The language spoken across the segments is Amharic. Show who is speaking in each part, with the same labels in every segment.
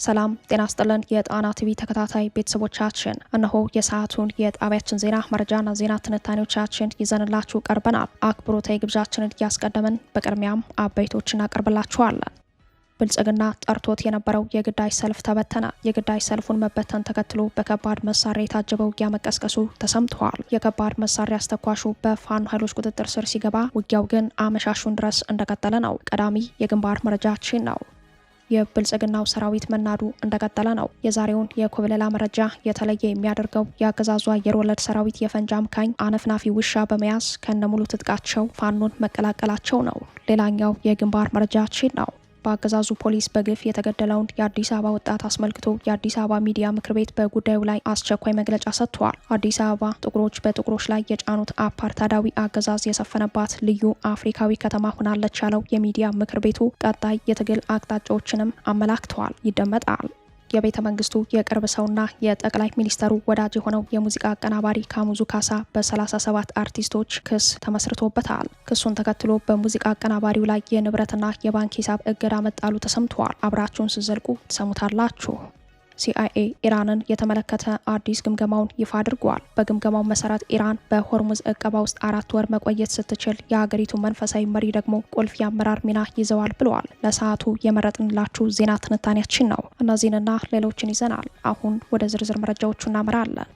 Speaker 1: ሰላም ጤና ይስጥልን የጣና ቲቪ ተከታታይ ቤተሰቦቻችን እነሆ የሰዓቱን የጣቢያችን ዜና መረጃና ዜና ትንታኔዎቻችን ይዘንላችሁ ቀርበናል። አክብሮታዊ ግብዣችንን እያስቀደምን በቅድሚያም አበይቶችን እናቀርብላችኋለን። ብልጽግና ጠርቶት የነበረው የግዳጅ ሰልፍ ተበተነ። የግዳጅ ሰልፉን መበተን ተከትሎ በከባድ መሳሪያ የታጀበው ውጊያ መቀስቀሱ ተሰምቷል። የከባድ መሳሪያ አስተኳሹ በፋኖ ኃይሎች ቁጥጥር ስር ሲገባ፣ ውጊያው ግን አመሻሹን ድረስ እንደቀጠለ ነው። ቀዳሚ የግንባር መረጃችን ነው። የብልጽግናው ሰራዊት መናዱ እንደቀጠለ ነው። የዛሬውን የኮብለላ መረጃ የተለየ የሚያደርገው የአገዛዙ አየር ወለድ ሰራዊት የፈንጂ አምካኝ አነፍናፊ ውሻ በመያዝ ከነሙሉ ትጥቃቸው ፋኖን መቀላቀላቸው ነው። ሌላኛው የግንባር መረጃችን ነው። በአገዛዙ ፖሊስ በግፍ የተገደለውን የአዲስ አበባ ወጣት አስመልክቶ የአዲስ አበባ ሚዲያ ምክር ቤት በጉዳዩ ላይ አስቸኳይ መግለጫ ሰጥቷል። አዲስ አበባ ጥቁሮች በጥቁሮች ላይ የጫኑት አፓርታይዳዊ አገዛዝ የሰፈነባት ልዩ አፍሪካዊ ከተማ ሆናለች ያለው የሚዲያ ምክር ቤቱ ቀጣይ የትግል አቅጣጫዎችንም አመላክተዋል። ይደመጣል። የቤተ መንግስቱ የቅርብ ሰውና የጠቅላይ ሚኒስተሩ ወዳጅ የሆነው የሙዚቃ አቀናባሪ ካሙዙ ካሳ በ37 አርቲስቶች ክስ ተመስርቶበታል። ክሱን ተከትሎ በሙዚቃ አቀናባሪው ላይ የንብረትና የባንክ ሂሳብ እገዳ መጣሉ ተሰምቷል። አብራችሁን ስትዘልቁ ትሰሙታላችሁ። ሲአይኤ ኢራንን የተመለከተ አዲስ ግምገማውን ይፋ አድርጓል። በግምገማው መሰረት ኢራን በሆርሙዝ እቀባ ውስጥ 4 ወር መቆየት ስትችል የሀገሪቱ መንፈሳዊ መሪ ደግሞ ቁልፍ የአመራር ሚና ይዘዋል ብለዋል። ለሰዓቱ የመረጥንላችሁ ዜና ትንታኔያችን ነው። እነዚህንና ሌሎችን ይዘናል። አሁን ወደ ዝርዝር መረጃዎቹ እናመራለን።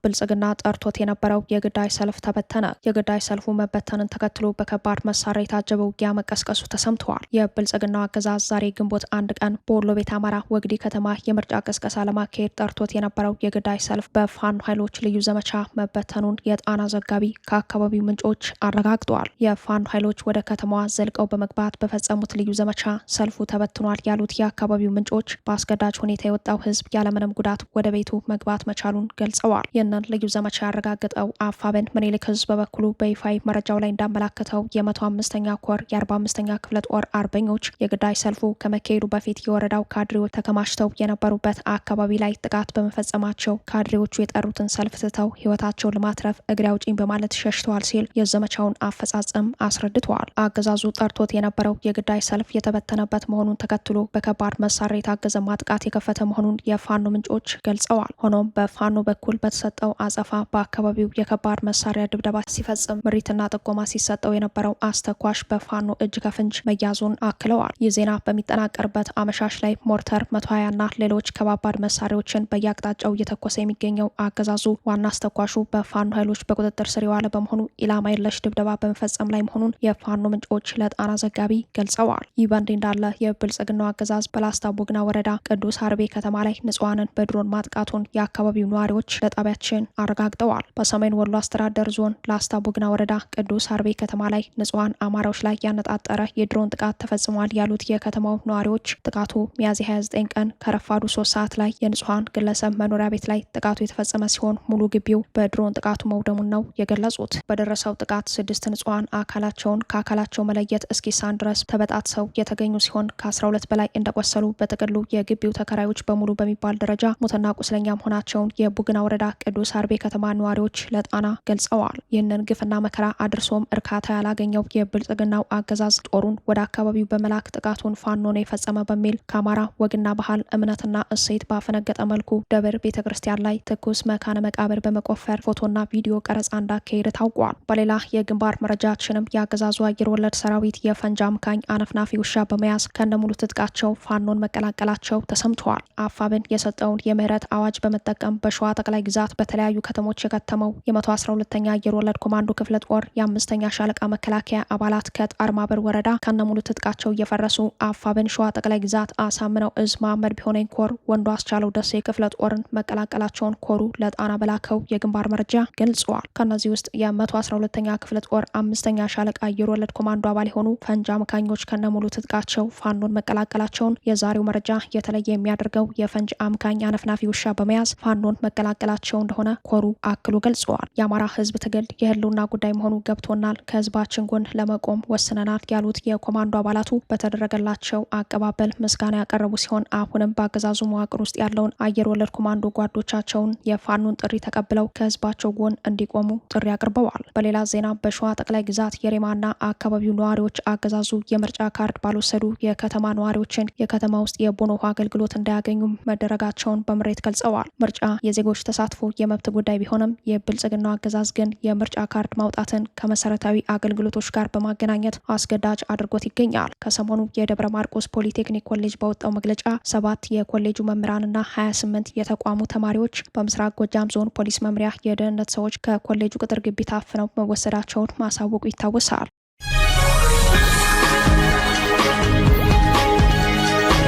Speaker 1: ብልጽግና ጠርቶት የነበረው የግዳጅ ሰልፍ ተበተነ። የግዳጅ ሰልፉ መበተንን ተከትሎ በከባድ መሳሪያ የታጀበ ውጊያ መቀስቀሱ ተሰምተዋል። የብልጽግናው አገዛዝ ዛሬ ግንቦት 1 ቀን በወሎ ቤት አማራ ወግዲ ከተማ የምርጫ ቅስቀሳ ለማካሄድ ጠርቶት የነበረው የግዳጅ ሰልፍ በፋኖ ኃይሎች ልዩ ዘመቻ መበተኑን የጣና ዘጋቢ ከአካባቢው ምንጮች አረጋግጠዋል። የፋኖ ኃይሎች ወደ ከተማዋ ዘልቀው በመግባት በፈጸሙት ልዩ ዘመቻ ሰልፉ ተበትኗል ያሉት የአካባቢው ምንጮች በአስገዳጅ ሁኔታ የወጣው ሕዝብ ያለምንም ጉዳት ወደ ቤቱ መግባት መቻሉን ገልጸዋል። ልዩ ዘመቻ ያረጋገጠው አፋብን ምኒልክ ህዝብ በበኩሉ በይፋዊ መረጃው ላይ እንዳመላከተው የ105ኛ ኮር የ45ኛ ክፍለ ጦር አርበኞች የግዳጅ ሰልፉ ከመካሄዱ በፊት የወረዳው ካድሬዎች ተከማችተው የነበሩበት አካባቢ ላይ ጥቃት በመፈጸማቸው ካድሬዎቹ የጠሩትን ሰልፍ ትተው ህይወታቸውን ለማትረፍ እግሬ አውጪኝ በማለት ሸሽተዋል ሲል የዘመቻውን አፈጻጸም አስረድተዋል። አገዛዙ ጠርቶት የነበረው የግዳጅ ሰልፍ የተበተነበት መሆኑን ተከትሎ በከባድ መሳሪያ የታገዘ ማጥቃት የከፈተ መሆኑን የፋኖ ምንጮች ገልጸዋል። ሆኖም በፋኖ በኩል በተሰጠው አጸፋ በአካባቢው የከባድ መሳሪያ ድብደባ ሲፈጽም ምሪትና ጥቆማ ሲሰጠው የነበረው አስተኳሽ በፋኖ እጅ ከፍንጅ መያዙን አክለዋል። ይህ ዜና በሚጠናቀርበት አመሻሽ ላይ ሞርተር 120ና ሌሎች ከባባድ መሳሪያዎችን በየአቅጣጫው እየተኮሰ የሚገኘው አገዛዙ ዋና አስተኳሹ በፋኖ ኃይሎች በቁጥጥር ስር የዋለ በመሆኑ ኢላማ የለሽ ድብደባ በመፈጸም ላይ መሆኑን የፋኖ ምንጮች ለጣና ዘጋቢ ገልጸዋል። ይህ በእንዲህ እንዳለ የብልጽግናው አገዛዝ በላስታ ቡግና ወረዳ ቅዱስ አርቤ ከተማ ላይ ንጹሃንን በድሮን ማጥቃቱን የአካባቢው ነዋሪዎች ለጣቢያችን አረጋግጠዋል። በሰሜን ወሎ አስተዳደር ዞን ላስታ ቡግና ወረዳ ቅዱስ አርቤ ከተማ ላይ ንጹሃን አማራዎች ላይ ያነጣጠረ የድሮን ጥቃት ተፈጽሟል ያሉት የከተማው ነዋሪዎች ጥቃቱ ሚያዝያ 29 ቀን ከረፋዱ 3 ሰዓት ላይ የንጹሃን ግለሰብ መኖሪያ ቤት ላይ ጥቃቱ የተፈጸመ ሲሆን ሙሉ ግቢው በድሮን ጥቃቱ መውደሙን ነው የገለጹት። በደረሰው ጥቃት 6 ንጹሃን አካላቸውን ከአካላቸው መለየት እስኪሳን ድረስ ተበጣጥሰው የተገኙ ሲሆን ከ12 በላይ እንደቆሰሉ በጥቅሉ የግቢው ተከራዮች በሙሉ በሚባል ደረጃ ሞትና ቁስለኛ መሆናቸውን የቡግና ወረዳ ቅዱስ አርቤ ከተማ ነዋሪዎች ለጣና ገልጸዋል። ይህንን ግፍና መከራ አድርሶም እርካታ ያላገኘው የብልጽግናው አገዛዝ ጦሩን ወደ አካባቢው በመላክ ጥቃቱን ፋኖ ነው የፈጸመ በሚል ከአማራ ወግና ባህል እምነትና እሴት ባፈነገጠ መልኩ ደብር ቤተክርስቲያን ላይ ትኩስ መካነ መቃብር በመቆፈር ፎቶና ቪዲዮ ቀረጻ እንዳካሄደ ታውቋል። በሌላ የግንባር መረጃችንም የአገዛዙ አየር ወለድ ሰራዊት የፈንጂ አምካኝ አነፍናፊ ውሻ በመያዝ ከነሙሉ ትጥቃቸው ፋኖን መቀላቀላቸው ተሰምተዋል። አፋብን የሰጠውን የምህረት አዋጅ በመጠቀም በሸዋ ጠቅላይ ግዛት በተለያዩ ከተሞች የከተመው የ112ኛ አየር ወለድ ኮማንዶ ክፍለ ጦር የ5ኛ ሻለቃ መከላከያ አባላት ከጣርማበር ወረዳ ከነሙሉ ትጥቃቸው እየፈረሱ አፋብን ሸዋ ጠቅላይ ግዛት አሳምነው እዝ መሐመድ ቢሆነኝ ኮር ወንዶ አስቻለው ደሴ ክፍለ ጦርን መቀላቀላቸውን ኮሩ ለጣና በላከው የግንባር መረጃ ገልጸዋል። ከነዚህ ውስጥ የ112ኛ ክፍለ ጦር 5ኛ ሻለቃ አየር ወለድ ኮማንዶ አባል የሆኑ ፈንጂ አምካኞች ከነሙሉ ትጥቃቸው ፋኖን መቀላቀላቸውን የዛሬው መረጃ የተለየ የሚያደርገው የፈንጂ አምካኝ አነፍናፊ ውሻ በመያዝ ፋኖን መቀላቀላቸው እንደሆነ እንደሆነ ኮሩ አክሎ ገልጸዋል። የአማራ ህዝብ ትግል የህልውና ጉዳይ መሆኑ ገብቶናል፣ ከህዝባችን ጎን ለመቆም ወስነናል ያሉት የኮማንዶ አባላቱ በተደረገላቸው አቀባበል ምስጋና ያቀረቡ ሲሆን አሁንም በአገዛዙ መዋቅር ውስጥ ያለውን አየር ወለድ ኮማንዶ ጓዶቻቸውን የፋኖን ጥሪ ተቀብለው ከህዝባቸው ጎን እንዲቆሙ ጥሪ አቅርበዋል። በሌላ ዜና በሸዋ ጠቅላይ ግዛት የሬማና አካባቢው ነዋሪዎች አገዛዙ የምርጫ ካርድ ባልወሰዱ የከተማ ነዋሪዎችን የከተማ ውስጥ የቦኖ ውሃ አገልግሎት እንዳያገኙም መደረጋቸውን በምሬት ገልጸዋል። ምርጫ የዜጎች ተሳትፎ የመብት ጉዳይ ቢሆንም የብልጽግናው አገዛዝ ግን የምርጫ ካርድ ማውጣትን ከመሰረታዊ አገልግሎቶች ጋር በማገናኘት አስገዳጅ አድርጎት ይገኛል። ከሰሞኑ የደብረ ማርቆስ ፖሊቴክኒክ ኮሌጅ በወጣው መግለጫ 7 የኮሌጁ መምህራንና 28 የተቋሙ ተማሪዎች በምስራቅ ጎጃም ዞን ፖሊስ መምሪያ የደህንነት ሰዎች ከኮሌጁ ቅጥር ግቢ ታፍነው መወሰዳቸውን ማሳወቁ ይታወሳል።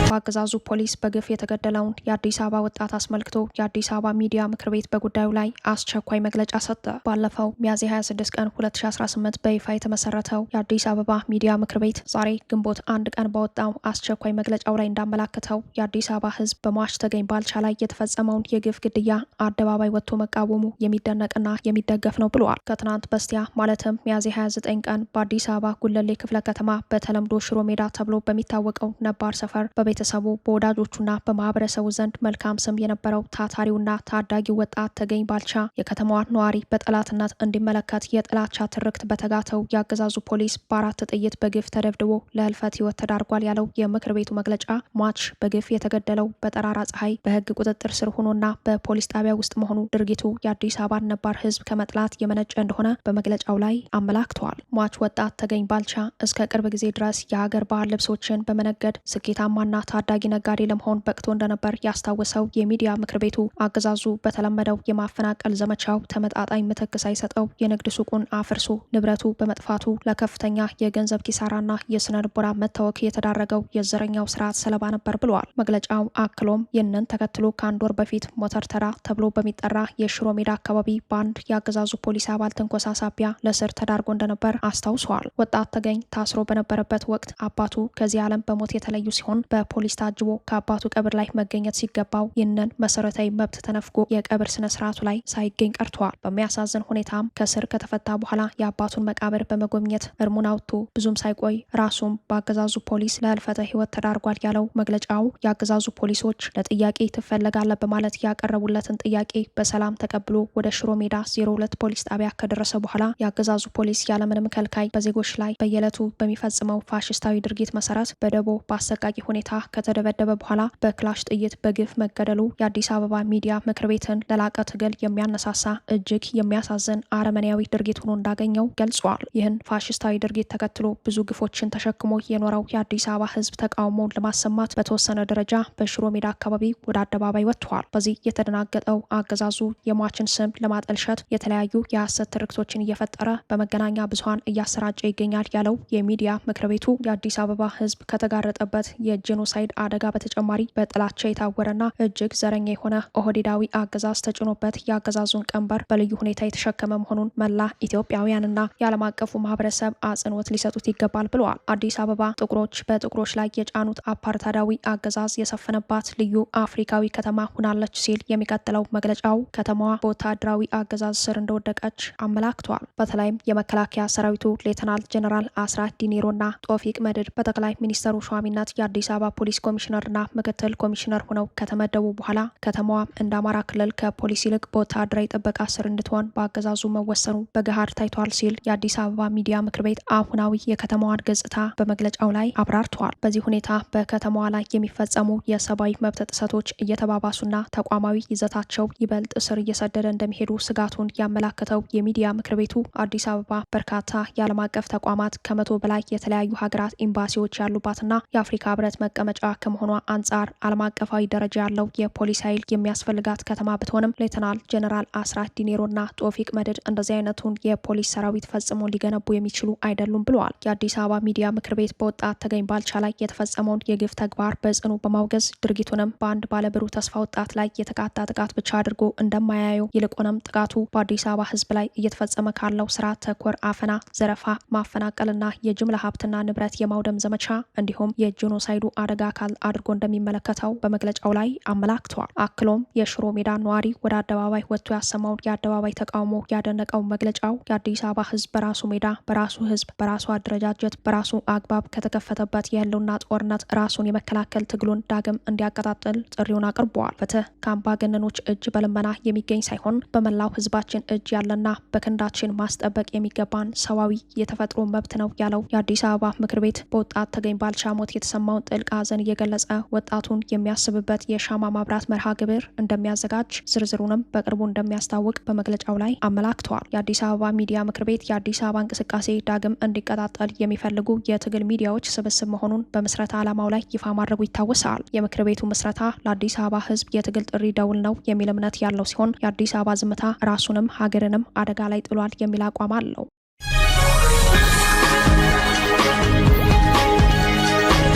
Speaker 1: በአገዛዙ ፖሊስ በግፍ የተገደለውን የአዲስ አበባ ወጣት አስመልክቶ የአዲስ አበባ ሚዲያ ምክር ቤት በጉዳዩ ላይ አስቸኳይ መግለጫ ሰጠ። ባለፈው ሚያዝያ 26 ቀን 2018 በይፋ የተመሰረተው የአዲስ አበባ ሚዲያ ምክር ቤት ዛሬ ግንቦት 1 ቀን በወጣው አስቸኳይ መግለጫው ላይ እንዳመላከተው የአዲስ አበባ ሕዝብ በሟች ተገኝ ባልቻ ላይ የተፈጸመውን የግፍ ግድያ አደባባይ ወጥቶ መቃወሙ የሚደነቅና የሚደገፍ ነው ብለዋል። ከትናንት በስቲያ ማለትም ሚያዝያ 29 ቀን በአዲስ አበባ ጉለሌ ክፍለ ከተማ በተለምዶ ሽሮ ሜዳ ተብሎ በሚታወቀው ነባር ሰፈር በቤተሰቡ በወዳጆቹና በማህበረሰቡ ዘንድ መልካም ስም የነበረው ታታሪውና ታዳጊው ወጣት ተገኝ ባልቻ የከተማዋን ነዋሪ በጠላትነት እንዲመለከት የጥላቻ ትርክት በተጋተው የአገዛዙ ፖሊስ በ4 ጥይት በግፍ ተደብድቦ ለህልፈት ህይወት ተዳርጓል ያለው የምክር ቤቱ መግለጫ ሟች በግፍ የተገደለው በጠራራ ፀሐይ በህግ ቁጥጥር ስር ሆኖና በፖሊስ ጣቢያ ውስጥ መሆኑ ድርጊቱ የአዲስ አበባን ነባር ህዝብ ከመጥላት የመነጨ እንደሆነ በመግለጫው ላይ አመላክተዋል። ሟች ወጣት ተገኝ ባልቻ እስከ ቅርብ ጊዜ ድረስ የሀገር ባህል ልብሶችን በመነገድ ስኬታማና ታዳጊ ነጋዴ ለመሆን በቅቶ እንደነበር ያስታወሰው የሚዲያ ምክር ቤቱ አገዛዙ በተለመደው የማፈናቀል ዘመቻው ተመጣጣኝ ምትክ ሳይሰጠው የንግድ ሱቁን አፍርሶ ንብረቱ በመጥፋቱ ለከፍተኛ የገንዘብ ኪሳራና የስነ ልቦና መታወክ የተዳረገው የዘረኛው ስርዓት ሰለባ ነበር ብለዋል። መግለጫው አክሎም ይህንን ተከትሎ ከ1 ወር በፊት ሞተር ተራ ተብሎ በሚጠራ የሽሮ ሜዳ አካባቢ በአንድ የአገዛዙ ፖሊስ አባል ትንኮሳ ሳቢያ ለስር ተዳርጎ እንደነበር አስታውሰዋል። ወጣት ተገኝ ታስሮ በነበረበት ወቅት አባቱ ከዚህ ዓለም በሞት የተለዩ ሲሆን በፖሊስ ታጅቦ ከአባቱ ቀብር ላይ መገኘት ሲገባው ይህንን መሰረታዊ መብት ተነፍጎ የቀብር ስነ ስርዓቱ ላይ ሳይገኝ ቀርተዋል። በሚያሳዝን ሁኔታም ከስር ከተፈታ በኋላ የአባቱን መቃብር በመጎብኘት እርሙን አውጥቶ ብዙም ሳይቆይ ራሱም በአገዛዙ ፖሊስ ለህልፈተ ህይወት ተዳርጓል ያለው መግለጫው የአገዛዙ ፖሊሶች ለጥያቄ ትፈለጋለህ በማለት ያቀረቡለትን ጥያቄ በሰላም ተቀብሎ ወደ ሽሮ ሜዳ 02 ፖሊስ ጣቢያ ከደረሰ በኋላ የአገዛዙ ፖሊስ ያለምንም ከልካይ በዜጎች ላይ በየዕለቱ በሚፈጽመው ፋሽስታዊ ድርጊት መሰረት በደቦ በአሰቃቂ ሁኔታ ከተደበደበ በኋላ በክላሽ ጥይት በግፍ መገደሉ የአዲስ አበባ ሚዲያ ምክር ቤትን ለላቀ ትግል የሚያነሳሳ እጅግ የሚያሳዝን አረመኔያዊ ድርጊት ሆኖ እንዳገኘው ገልጿል። ይህን ፋሽስታዊ ድርጊት ተከትሎ ብዙ ግፎችን ተሸክሞ የኖረው የአዲስ አበባ ህዝብ ተቃውሞውን ለማሰማት በተወሰነ ደረጃ በሽሮ ሜዳ አካባቢ ወደ አደባባይ ወጥተዋል። በዚህ የተደናገጠው አገዛዙ የሟችን ስም ለማጠልሸት የተለያዩ የሐሰት ትርክቶችን እየፈጠረ በመገናኛ ብዙኃን እያሰራጨ ይገኛል ያለው የሚዲያ ምክር ቤቱ የአዲስ አበባ ህዝብ ከተጋረጠበት የጄኖሳይድ አደጋ በተጨማሪ በጥላቻ የታወረና እጅግ ዘረኛ የሆነ ኦህዴዳዊ አገዛዝ ተጭኖበት የአገዛዙን ቀንበር በልዩ ሁኔታ የተሸከመ መሆኑን መላ ኢትዮጵያውያንና የዓለም አቀፉ ማህበረሰብ አጽንኦት ሊሰጡት ይገባል ብለዋል። አዲስ አበባ ጥቁሮች በጥቁሮች ላይ የጫኑት አፓርታይዳዊ አገዛዝ የሰፈነባት ልዩ አፍሪካዊ ከተማ ሆናለች ሲል የሚቀጥለው መግለጫው ከተማዋ በወታደራዊ አገዛዝ ስር እንደወደቀች አመላክቷል። በተለይም የመከላከያ ሰራዊቱ ሌተናል ጀነራል አስራት ዲኔሮና ጦፊቅ መድድ በጠቅላይ ሚኒስተሩ ሸዋሚነት የአዲስ አበባ ፖሊስ ኮሚሽነርና ምክትል ኮሚሽነር ሆነው ከተመደቡ በኋላ ከተማዋ እንደ አማራ ክልል ከፖሊስ ይልቅ በወታደራዊ ጥበቃ ስር እንድትሆን በአገዛዙ መወሰኑ በገሃድ ታይቷል ሲል የአዲስ አበባ ሚዲያ ምክር ቤት አሁናዊ የከተማዋን ገጽታ በመግለጫው ላይ አብራርተዋል። በዚህ ሁኔታ በከተማዋ ላይ የሚፈጸሙ የሰብአዊ መብት ጥሰቶች እየተባባሱና ተቋማዊ ይዘታቸው ይበልጥ ስር እየሰደደ እንደሚሄዱ ስጋቱን ያመላከተው የሚዲያ ምክር ቤቱ አዲስ አበባ በርካታ የዓለም አቀፍ ተቋማት ከ100 በላይ የተለያዩ ሀገራት ኤምባሲዎች ያሉባትና የአፍሪካ ህብረት መቀመጫ ከመሆኗ አንጻር ዓለም አቀፋዊ ደረጃ ያለው የፖሊስ ኃይል የሚያስፈልጋት ከተማ ብትሆንም ሌተናል ጀነራል አስራት ዲኔሮና ጦፊቅ መድድ እንደዚህ አይነቱን የፖሊስ ሰራዊት ፈጽሞ ሊገነቡ የሚችሉ አይደሉም ብለዋል። የአዲስ አበባ ሚዲያ ምክር ቤት በወጣት ተገኝ ባልቻ ላይ የተፈጸመውን የግፍ ተግባር በጽኑ በማውገዝ ድርጊቱንም በአንድ ባለብሩህ ተስፋ ወጣት ላይ የተቃጣ ጥቃት ብቻ አድርጎ እንደማያየው ይልቁንም ጥቃቱ በአዲስ አበባ ህዝብ ላይ እየተፈጸመ ካለው ስርዓት ተኮር አፈና፣ ዘረፋ፣ ማፈናቀልና የጅምላ ሀብትና ንብረት የማውደም ዘመቻ እንዲሁም የጄኖሳይዱ አደጋ አካል አድርጎ እንደሚመለከተው በመግለጫው ላይ አመላክተዋል። አክሎም የሽሮ ሜዳ ነዋሪ ወደ አደባባይ ወጥቶ ያሰማውን የአደባባይ ተቃውሞ ያደነቀው መግለጫው የአዲስ አበባ ህዝብ በራሱ ሜዳ፣ በራሱ ህዝብ፣ በራሱ አደረጃጀት፣ በራሱ አግባብ ከተከፈተበት የህልውና ጦርነት ራሱን የመከላከል ትግሉን ዳግም እንዲያቀጣጥል ጥሪውን አቅርበዋል። ፍትህ ከአምባገነኖች እጅ በልመና የሚገኝ ሳይሆን በመላው ህዝባችን እጅ ያለና በክንዳችን ማስጠበቅ የሚገባን ሰዋዊ የተፈጥሮ መብት ነው ያለው የአዲስ አበባ ምክር ቤት በወጣት ተገኝ ባልቻ ሞት የተሰማውን ጥልቅ ሐዘን እየገለጸ ወጣቱን የሚያስብበት የሻማ ማብራት መርሃ ግብር እንደሚያዘጋጅ ዝርዝሩንም በቅርቡ እንደሚያስታውቅ በመግለጫው ላይ አመላክተዋል። የአዲስ አበባ ሚዲያ ምክር ቤት የአዲስ አበባ እንቅስቃሴ ዳግም እንዲቀጣጠል የሚፈልጉ የትግል ሚዲያዎች ስብስብ መሆኑን በምስረታ ዓላማው ላይ ይፋ ማድረጉ ይታወሳል። የምክር ቤቱ ምስረታ ለአዲስ አበባ ህዝብ የትግል ጥሪ ደውል ነው የሚል እምነት ያለው ሲሆን የአዲስ አበባ ዝምታ ራሱንም ሀገርንም አደጋ ላይ ጥሏል የሚል አቋም አለው።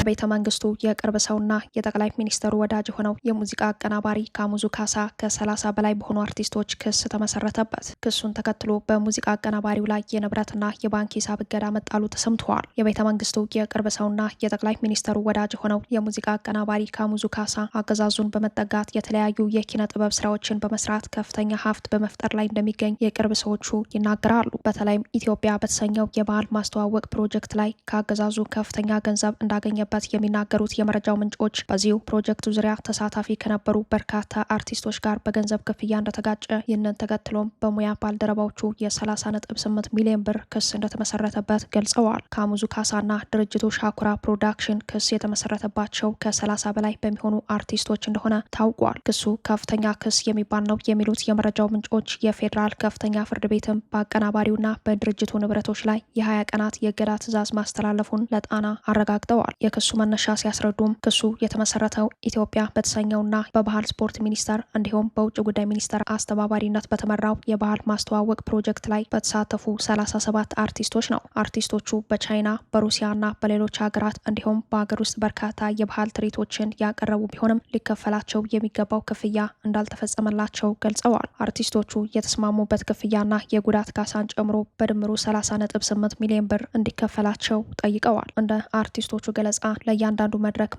Speaker 1: ቤተ መንግስቱ የቅርብ ሰውና የጠቅላይ ሚኒስትሩ ወዳጅ ሆነው የሙዚቃ አቀናባሪ ካሙዙ ካሳ ከ30 በላይ በሆኑ አርቲስቶች ክስ ተመሰረተበት። ክሱን ተከትሎ በሙዚቃ አቀናባሪው ላይ የንብረትና የባንክ ሂሳብ እገዳ መጣሉ ተሰምተዋል። የቤተ መንግስቱ የቅርብ ሰውና የጠቅላይ ሚኒስትሩ ወዳጅ ሆነው የሙዚቃ አቀናባሪ ካሙዙ ካሳ አገዛዙን በመጠጋት የተለያዩ የኪነ ጥበብ ስራዎችን በመስራት ከፍተኛ ሀብት በመፍጠር ላይ እንደሚገኝ የቅርብ ሰዎቹ ይናገራሉ። በተለይም ኢትዮጵያ በተሰኘው የባህል ማስተዋወቅ ፕሮጀክት ላይ ከአገዛዙ ከፍተኛ ገንዘብ እንዳገኘበት የሚናገሩት የመረጃው ምንጮች በዚሁ ፕሮጀክቱ ዙሪያ ተሳታፊ ከነበሩ በርካታ አርቲስቶች ጋር በገንዘብ ክፍያ እንደተጋጨ፣ ይህንን ተከትሎም በሙያ ባልደረባዎቹ የ30.8 ሚሊዮን ብር ክስ እንደተመሰረተበት ገልጸዋል። ካሙዙ ካሳና ድርጅቱ ሻኩራ ፕሮዳክሽን ክስ የተመሰረተባቸው ከ30 በላይ በሚሆኑ አርቲስቶች እንደሆነ ታውቋል። ክሱ ከፍተኛ ክስ የሚባል ነው የሚሉት የመረጃው ምንጮች የፌዴራል ከፍተኛ ፍርድ ቤትም በአቀናባሪውና በድርጅቱ ንብረቶች ላይ የ20 ቀናት የእገዳ ትዕዛዝ ማስተላለፉን ለጣና አረጋግጠዋል። የክሱ መነሻ ሲያስረዱም ክሱ የተመሰረተው ኢትዮጵያ በተሰኘውና በባህል ስፖርት ሚኒስቴር እንዲሁም በውጭ ጉዳይ ሚኒስቴር አስተባባሪነት በተመራው የባህል ማስተዋወቅ ፕሮጀክት ላይ በተሳተፉ 37 አርቲስቶች ነው። አርቲስቶቹ በቻይና በሩሲያና በሌሎች ሀገራት እንዲሁም በሀገር ውስጥ በርካታ የባህል ትርኢቶችን ያቀረቡ ቢሆንም ሊከፈላቸው የሚገባው ክፍያ እንዳልተፈጸመላቸው ገልጸዋል። አርቲስቶቹ የተስማሙበት ክፍያና የጉዳት ካሳን ጨምሮ በድምሩ 30.8 ሚሊዮን ብር እንዲከፈላቸው ጠይቀዋል። እንደ አርቲስቶቹ ገለጻ ለእያንዳንዱ መድረክ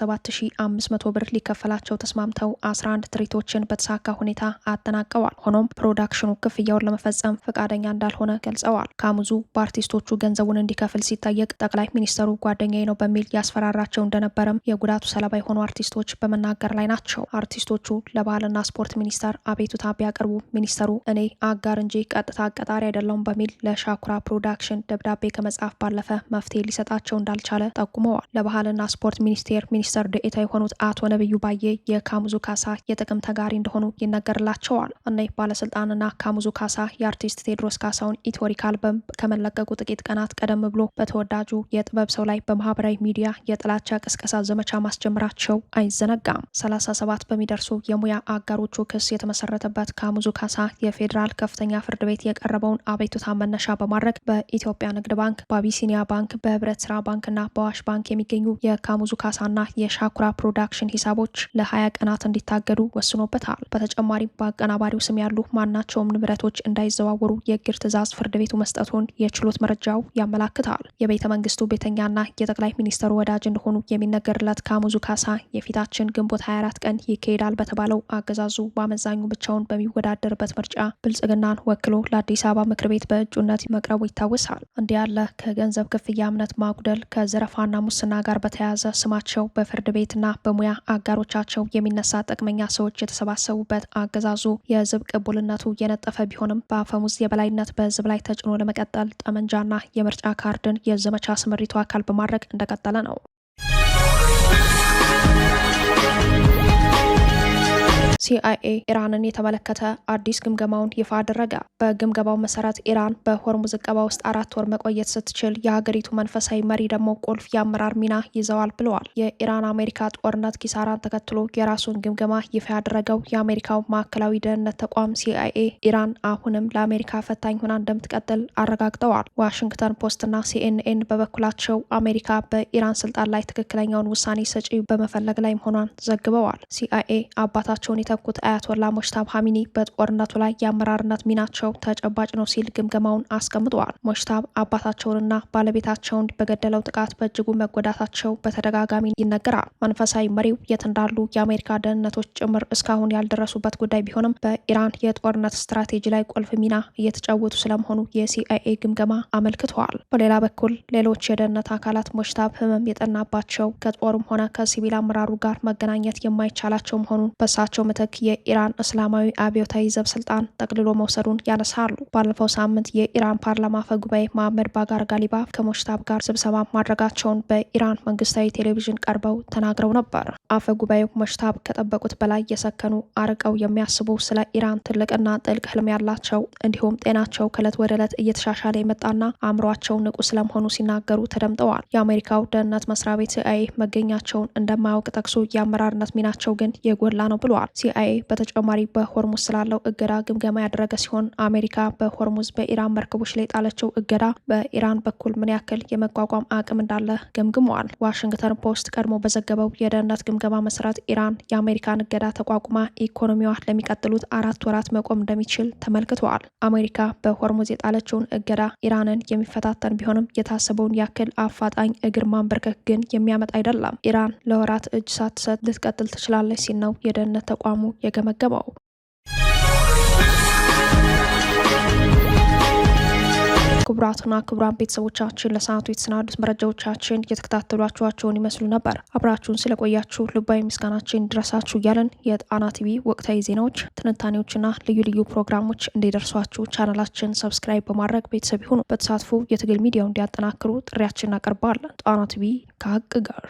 Speaker 1: 117500 ብር ሊከፈላቸው ተስማምተው 11 ትርኢቶችን በተሳካ ሁኔታ አጠናቀዋል። ሆኖም ፕሮዳክሽኑ ክፍያውን ለመፈጸም ፈቃደኛ እንዳልሆነ ገልጸዋል። ካሙዙ በአርቲስቶቹ ገንዘቡን እንዲከፍል ሲጠየቅ ጠቅላይ ሚኒስትሩ ጓደኛዬ ነው በሚል ያስፈራራቸው እንደነበረም የጉዳቱ ሰለባ የሆኑ አርቲስቶች በመናገር ላይ ናቸው። አርቲስቶቹ ለባህልና ስፖርት ሚኒስቴር አቤቱታ ቢያቀርቡ ሚኒስተሩ እኔ አጋር እንጂ ቀጥታ ቀጣሪ አይደለሁም በሚል ለሻኩራ ፕሮዳክሽን ደብዳቤ ከመጻፍ ባለፈ መፍትሄ ሊሰጣቸው እንዳልቻለ ጠቁመዋል። ለባህልና ስፖርት ሚኒስቴር ሚኒስትር ዴኤታ የሆኑት አቶ ነብዩ ባዬ የካሙዙ ካሳ የጥቅም ተጋሪ እንደሆኑ ይነገርላቸዋል። እነዚህ ባለስልጣንና ካሙዙ ካሳ የአርቲስት ቴዎድሮስ ካሳውን ኢትዮሪክ አልበም ከመለቀቁ ጥቂት ቀናት ቀደም ብሎ በተወዳጁ የጥበብ ሰው ላይ በማህበራዊ ሚዲያ የጥላቻ ቅስቀሳ ዘመቻ ማስጀመራቸው አይዘነጋም። 37 በሚደርሱ የሙያ አጋሮቹ ክስ የተመሰረተበት ካሙዙ ካሳ የፌዴራል ከፍተኛ ፍርድ ቤት የቀረበውን አቤቱታ መነሻ በማድረግ በኢትዮጵያ ንግድ ባንክ፣ በአቢሲኒያ ባንክ፣ በህብረት ስራ ባንክና በአዋሽ ባንክ የሚገኙ የካሙዙ ካሳና የሻኩራ ፕሮዳክሽን ሂሳቦች ለ20 ቀናት እንዲታገዱ ወስኖበታል። በተጨማሪም በአቀናባሪው ስም ያሉ ማናቸውም ንብረቶች እንዳይዘዋወሩ የእግድ ትዕዛዝ ፍርድ ቤቱ መስጠቱን የችሎት መረጃው ያመላክታል። የቤተ መንግስቱ ቤተኛና የጠቅላይ ሚኒስትሩ ወዳጅ እንደሆኑ የሚነገርለት ካሙዙ ካሳ የፊታችን ግንቦት 24 ቀን ይካሄዳል በተባለው አገዛዙ በአመዛኙ ብቻውን በሚወዳደርበት ምርጫ ብልጽግናን ወክሎ ለአዲስ አበባ ምክር ቤት በእጩነት መቅረቡ ይታወሳል። እንዲህ ያለ ከገንዘብ ክፍያ እምነት ማጉደል ከዘረፋና ሙስና ጋር በተያያዘ ስማቸው በፍርድ ቤትና በሙያ አጋሮቻቸው የሚነሳ ጥቅመኛ ሰዎች የተሰባሰቡበት አገዛዙ የህዝብ ቅቡልነቱ የነጠፈ ቢሆንም በአፈሙዝ የበላይነት በህዝብ ላይ ተጭኖ ለመቀጠል ጠመንጃና የምርጫ ካርድን የዘመቻ ስምሪቱ አካል በማድረግ እንደቀጠለ ነው። ሲአይኤ ኢራንን የተመለከተ አዲስ ግምገማውን ይፋ አደረገ። በግምገማው መሰረት ኢራን በሆርሙዝ ዕቀባ ውስጥ 4 ወር መቆየት ስትችል የሀገሪቱ መንፈሳዊ መሪ ደግሞ ቁልፍ የአመራር ሚና ይዘዋል ብለዋል። የኢራን አሜሪካ ጦርነት ኪሳራን ተከትሎ የራሱን ግምገማ ይፋ ያደረገው የአሜሪካው ማዕከላዊ ደህንነት ተቋም ሲአይኤ ኢራን አሁንም ለአሜሪካ ፈታኝ ሆና እንደምትቀጥል አረጋግጠዋል። ዋሽንግተን ፖስትና ሲኤንኤን በበኩላቸው አሜሪካ በኢራን ስልጣን ላይ ትክክለኛውን ውሳኔ ሰጪ በመፈለግ ላይ መሆኗን ዘግበዋል። ሲአይኤ አባታቸውን የተተኩት አያቶላ ሙጅታባ ኻሜኒ በጦርነቱ ላይ የአመራርነት ሚናቸው ተጨባጭ ነው ሲል ግምገማውን አስቀምጠዋል። ሙጅታባ አባታቸውንና ባለቤታቸውን በገደለው ጥቃት በእጅጉ መጎዳታቸው በተደጋጋሚ ይነገራል። መንፈሳዊ መሪው የት እንዳሉ የአሜሪካ ደህንነቶች ጭምር እስካሁን ያልደረሱበት ጉዳይ ቢሆንም በኢራን የጦርነት ስትራቴጂ ላይ ቁልፍ ሚና እየተጫወቱ ስለመሆኑ የሲአይኤ ግምገማ አመልክተዋል። በሌላ በኩል ሌሎች የደህንነት አካላት ሙጅታባ ህመም የጠናባቸው ከጦሩም ሆነ ከሲቪል አመራሩ ጋር መገናኘት የማይቻላቸው መሆኑን በሳቸው ምትክ የኢራን እስላማዊ አብዮታዊ ዘብ ስልጣን ጠቅልሎ መውሰዱን ያነሳሉ። ባለፈው ሳምንት የኢራን ፓርላማ አፈ ጉባኤ መሐመድ ባጋር ጋሊባ ከሙጅታባ ጋር ስብሰባ ማድረጋቸውን በኢራን መንግስታዊ ቴሌቪዥን ቀርበው ተናግረው ነበር። አፈ ጉባኤው ሙጅታባ ከጠበቁት በላይ የሰከኑ፣ አርቀው የሚያስቡ፣ ስለ ኢራን ትልቅና ጥልቅ ህልም ያላቸው እንዲሁም ጤናቸው ከእለት ወደ ዕለት እየተሻሻለ የመጣና አእምሯቸው ንቁ ስለመሆኑ ሲናገሩ ተደምጠዋል። የአሜሪካው ደህንነት መስሪያ ቤት ሲአይኤ መገኛቸውን እንደማያውቅ ጠቅሶ የአመራርነት ሚናቸው ግን የጎላ ነው ብለዋል። ሲአይኤ በተጨማሪ በሆርሙዝ ስላለው እገዳ ግምገማ ያደረገ ሲሆን አሜሪካ በሆርሙዝ በኢራን መርከቦች ላይ ጣለችው እገዳ በኢራን በኩል ምን ያክል የመቋቋም አቅም እንዳለ ገምግመዋል። ዋሽንግተን ፖስት ቀድሞ በዘገበው የደህንነት ግምገማ መሰረት ኢራን የአሜሪካን እገዳ ተቋቁማ ኢኮኖሚዋ ለሚቀጥሉት 4 ወራት መቆም እንደሚችል ተመልክተዋል። አሜሪካ በሆርሙዝ የጣለችውን እገዳ ኢራንን የሚፈታተን ቢሆንም የታሰበውን ያክል አፋጣኝ እግር ማንበርከክ ግን የሚያመጣ አይደለም። ኢራን ለወራት እጅ ሳትሰጥ ልትቀጥል ትችላለች ሲል ነው የደህንነት ተቋሙ የገመገመው። ክቡራትና ክቡራን ቤተሰቦቻችን ለሰዓቱ የተሰናዱት መረጃዎቻችን እየተከታተሏችኋቸውን ይመስሉ ነበር። አብራችሁን ስለቆያችሁ ልባዊ ምስጋናችን ድረሳችሁ እያለን የጣና ቲቪ ወቅታዊ ዜናዎች፣ ትንታኔዎችና ልዩ ልዩ ፕሮግራሞች እንዲደርሷችሁ ቻናላችን ሰብስክራይብ በማድረግ ቤተሰብ ይሁኑ። በተሳትፎ የትግል ሚዲያው እንዲያጠናክሩ ጥሪያችን እናቀርባለን። ጣና ቲቪ ከሀቅ ጋር